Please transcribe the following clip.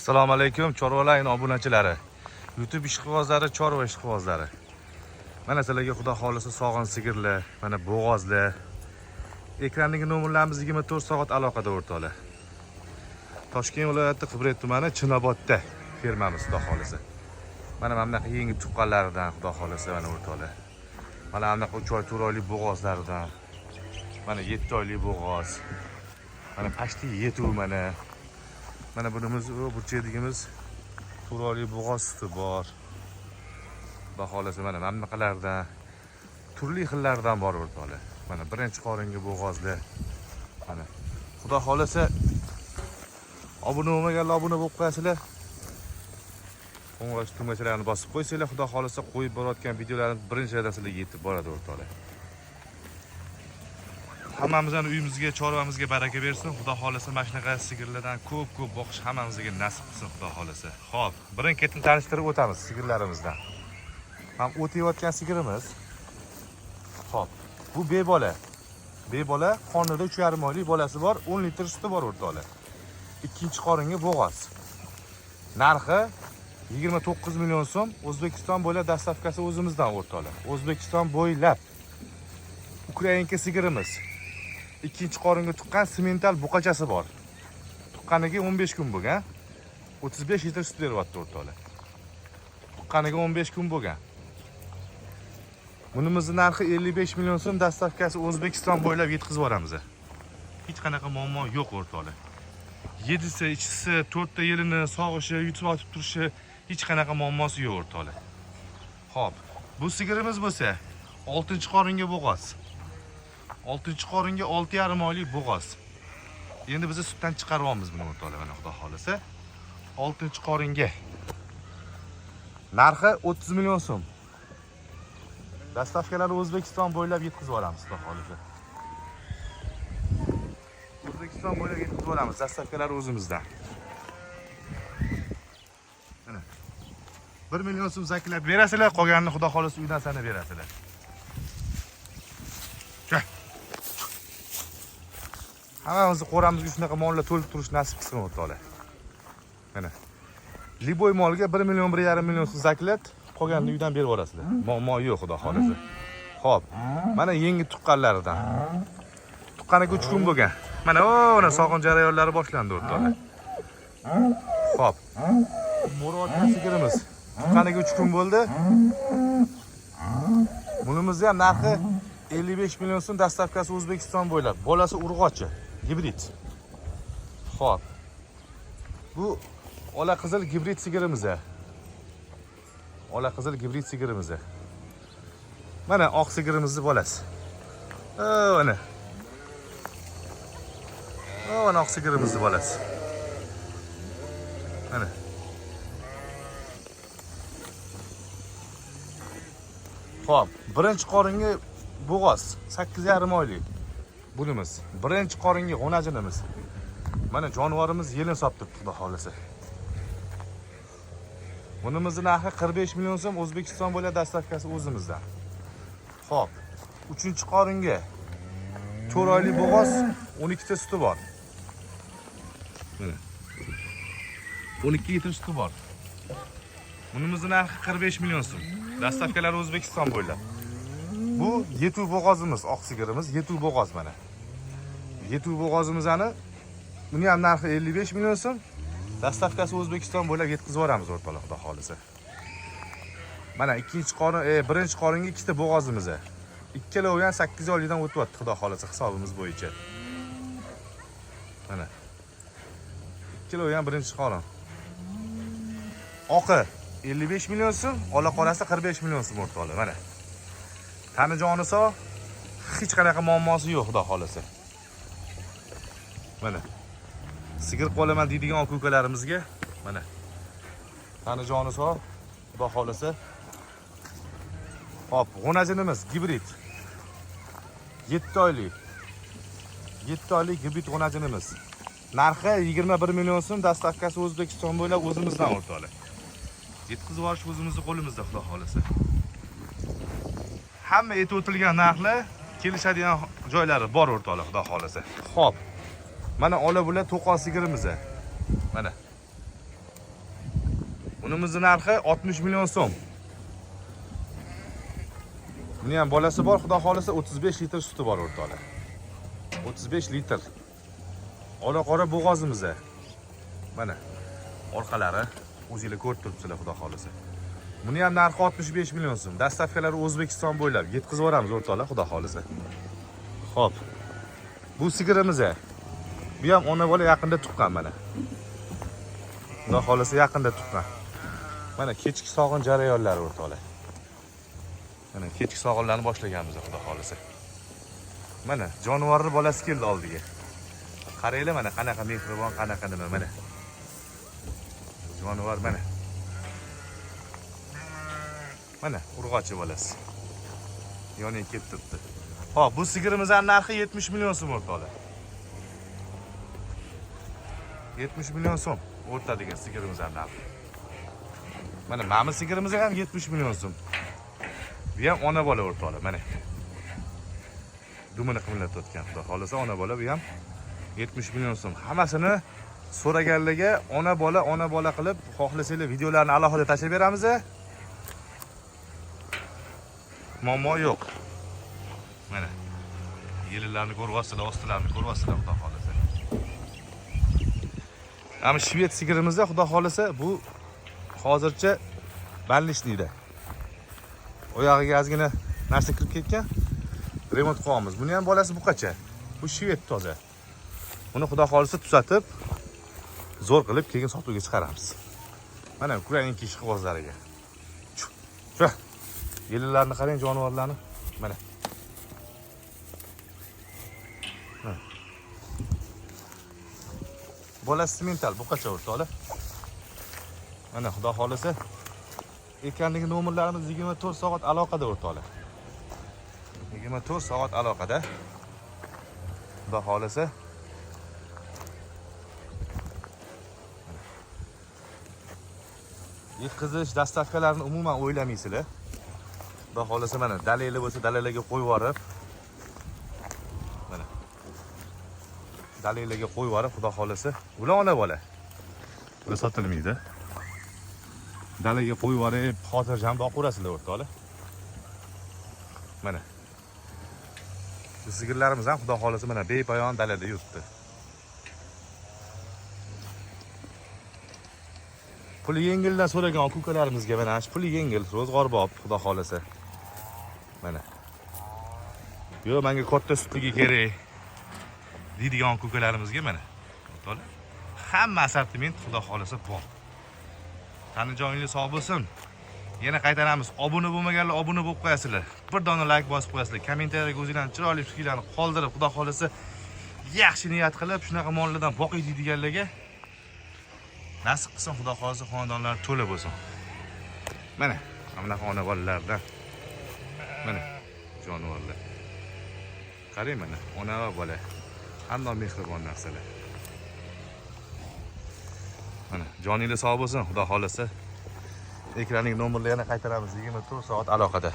Assalomu alaykum chorvalarning obunachilari. YouTube ishqibozlari, chorva ishqibozlari. Mana sizlarga xudo xolisa sog'in sigirlar, mana bo'g'ozlar. Ekrandagi nomerlarimiz 24 soat aloqada o'rtoqlar. Toshkent viloyati Qibret tumani Chinobodda fermamiz xudo xolisa. Mana bunaqa yangi tuqqanlaridan xudo xolisa mana o'rtoqlar. Mana bunaqa 3 oy 4 oylik bo'g'ozlaridan. Mana 7 oylik bo'g'oz. Mana pashti yetuv mana. Mana bunimiz bu chedigimiz 4 oylik bo'g'oz suti bor. Xudo xolisa mana bunaqalardan turli xillardan bor o'rtoqlar. Mana birinchi qoringi bo'g'ozlar. Mana xudo xolisa obuna bo'lmaganlar obuna bo'lib qo'yasizlar. Qo'ng'iroq tugmachalarni bosib qo'ysanglar, xudo xolisa qo'yib borayotgan videolarni birinchidan sizlarga yetib boradi o'rtoqlar. Hammamizning uyimizga, chorvamizga baraka bersin. Xudo xolisa mana shunaqa sigirlardan ko'p boqish hammamizga nasib qilsin xudo xolisa. Xo'p, birin-ketin tanishtirib o'tamiz sigirlarimizdan. Ham o'tayotgan sigirimiz. Xo'p, bu bebola. Bebola qonida 3,5 oylik bolasi bor, 10 litr suti bor o'rtoqlar. Ikkinchi qoringa bo'g'oz. Narxi 29 million so'm. O'zbekiston bo'ylab dastavkasi o'zimizdan o'rtoqlar. O'zbekiston bo'ylab. Ukrainka sigirimiz. Ikkinchi qoringa tuqqan semental buqachasi bor. Tuqqaniga 15 kun bo'lgan. 35 litr sut beryapti o'rtoqlar. Tuqqaniga 15 kun bo'lgan. Bunimizning narxi 55 million so'm, dastavkasi O'zbekiston bo'ylab yetkazib yuboramiz. Hech qanaqa muammo yo'q o'rtoqlar. Yedisi, ichisi, 4 ta yilini sog'ishi, yutib otib turishi hech qanaqa muammosi yo'q o'rtoqlar. Xo'p, bu sigirimiz bo'lsa 6-qoringa bo'g'oz. 6-qoringa 6,5 oylik bo'g'oz. Endi biz sutdan chiqaryapmiz buni o'rtoqlar, mana xudo xolisa. 6-qoringa. Narxi 30 million so'm. Dastavkalarni O'zbekiston bo'ylab yetkazib olamiz xudo xolisa. O'zbekiston bo'ylab yetkazib olamiz, dastavkalar o'zimizdan. Mana 1 million so'm zaklab berasizlar, qolganini xudo xolisa uydan sanab berasizlar. Hammamizni qo'ramizga shunaqa mollar to'lib turish nasib qilsin o'rtoqlar. Mana liboy molga 1 million 1,5 million so'm zaklat, qolganini uydan berib yuborasizlar. Muammo yo'q xudo xolisa. Xo'p, mana yangi tuqqanlaridan. Tuqqaniga 3 kun bo'lgan. Mana ona sog'in jarayonlari boshlandi o'rtoqlar. Xo'p. Mo'rotli sigirimiz. Tuqqaniga 3 kun bo'ldi. Bunimizni ham narxi 55 million so'm, dastavkasi O'zbekiston bo'ylab. Bolasi urg'ochi, gibrid. Xo'p. Bu ola qizil gibrid sigirimiz. Ola qizil gibrid sigirimiz. Mana oq sigirimizning bolasi. Mana. Mana oq sigirimizning bolasi. Mana. Xo'p, birinchi qoringa bo'g'oz 8,5 oylik. Bunimiz birinchi qoringa g'onajinimiz. Mana jonivorimiz yelin sop turibdi xudo xolisa. Bunimizning narxi 45 million so'm, O'zbekiston bo'ylab dastavkasi o'zimizdan. Xo'p, 3-qoringa 4 oylik bo'g'oz, 12 ta suti bor. 12 litr suti bor. Bunimizning narxi 45 million so'm. Dastavkalar O'zbekiston bo'ylab. Bu yetuv bo'g'ozimiz, oq sigirimiz, yetuv bo'g'oz mana. Yetuv bo'g'ozimizni buni ham narxi 55 million so'm. Dastavkasi O'zbekiston bo'ylab yetkazib yuboramiz o'rtoqlar, xudo xolisa. Mana ikkinchi qorin, birinchi qoringa 2 ta bo'g'ozimiz. Ikkalovi ham 8 oylikdan o'tyapti xudo xolisa hisobimiz bo'yicha. Mana. Ikkalovi ham birinchi qorin. Oqi 55 million so'm, ola qolasi 45 million so'm o'rtoqlar, mana. Tani joni sog', hech qanaqa muammosi yo'q xudo xolisa. Mana. Sigir qolaman deydigan aka-ukalarimizga mana. Tani joni sog', xudo xolisa. Hop, g'onajinimiz gibrid. 7 oylik. 7 oylik gibrid g'onajinimiz. Narxi 21 million so'm, dastavkasi O'zbekiston bo'ylab o'zimizdan o'rtoqlar. Yetkazib yuborish o'zimizning qo'limizda xudo xolisa. Hamma aytib o'tilgan narxlar kelishadigan joylari bor o'rtoqlar, xudo xolisa. Xo'p. Mana ola bular to'qol sigirimiz. Mana. Unimizning narxi 60 million so'm. Buni ham bolasi bor, xudo xolisa 35 litr suti bor o'rtoqlar. 35 litr. Ola qora bo'g'ozimiz. Mana orqalari o'zingizlar ko'rib turibsizlar, xudo xolisa. Buni ham narxi 65 million so'm. Dastavkalar O'zbekiston bo'ylab yetkazib yuboramiz o'rtoqlar, xudo xolisa. Xo'p. Bu sigirimiz. Bu ham ona bola yaqinda tuqqan mana. Xudo xolisa yaqinda tuqqan. Mana kechki sog'in jarayonlari o'rtoqlar. Mana kechki sog'inlarni boshlaganmiz, xudo xolisa. Mana jonivorning bolasi keldi oldiga. Qaranglar mana qanaqa mehribon, qanaqa nima mana. Jonivor mana. Mana urg'ochi bolasi. Yoniga kelib turibdi. Xo'p, bu sigirimizning narxi 70 million so'm o'rtoqlar. 70 million so'm o'rtadigan sigirimizning narxi. Mana sigirimiz ham 70 million so'm. Bu ham ona bola o'rtoqlar, mana. Dumini qimlatayotgan, xudo xolisa ona bola, bu ham 70 million so'm. Hammasini so'raganlarga ona bola qilib, xohlasanglar videolarni alohida tashlab beramiz. Muammo yo'q. Mana yellarni ko'ryapsizlar, ostilarini ko'ryapsizlar, xudo xolisa. Ham shved sigirimizda, xudo xolisa, bu hozircha balnishniyda. Oyog'iga ozgina narsa kirib ketgan. Remont qilyapmiz. Buni ham bolasi buqacha. Bu shved toza. Buni xudo xolisa tuzatib, zo'r qilib keyin sotuvga chiqaramiz. Mana Ukrainki ishqibozlariga. Yellarni qarang, jonivorlarni. Mana. Bolasi mental buqacha o'rtoqlar. Mana xudo xolisa ekanligi nomerlarimiz 24 soat aloqada o'rtoqlar. 24 soat aloqada. Xudo xolisa yetkazish dastavkalarini umuman o'ylamaysizlar. Xudo xolisa mana dalili bo'lsa dalilarga qo'yib yuborib. Mana. Daliliga qo'yib yuborib, xudo xolisa, ular ona bola. Ular sotilmaydi. Dalaga qo'yib yuborib, xotirjam boqaverasizlar o'rtoqlar. Mana. Bu sigirlarimiz ham xudo xolisa mana bepoyon dalada yuribdi. Puli yengildan so'ragan kukalarimizga mana puli yengil, ro'zg'or bob, xudo xolisa. Mana. Yo, menga katta sutligi kerak deydigan kukalarimizga mana. O'rtoqlar, hamma assortiment xudo xolisa bor. Qani joyingiz sog' bo'lsin. Yana qaytaramiz. Obuna bo'lmaganlar obuna bo'lib qo'yasizlar. Bir dona like bosib qo'yasizlar. Kommentariyaga o'zingizlarning chiroyli fikrlarni qoldirib, xudo xolisa yaxshi niyat qilib, shunaqa mollardan boqiy deydiganlarga nasib qilsin, xudo xolisa xonadonlar to'la bo'lsin. Mana, bunaqa ona bolalardan. Mana jonivorlar. Qarang mana, ona va bola. Hamma mehribon narsalar. Mana, joningiz sog' bo'lsin, xudo xolisa. Ekraning nomerlarini qaytaramiz, 24 soat aloqada.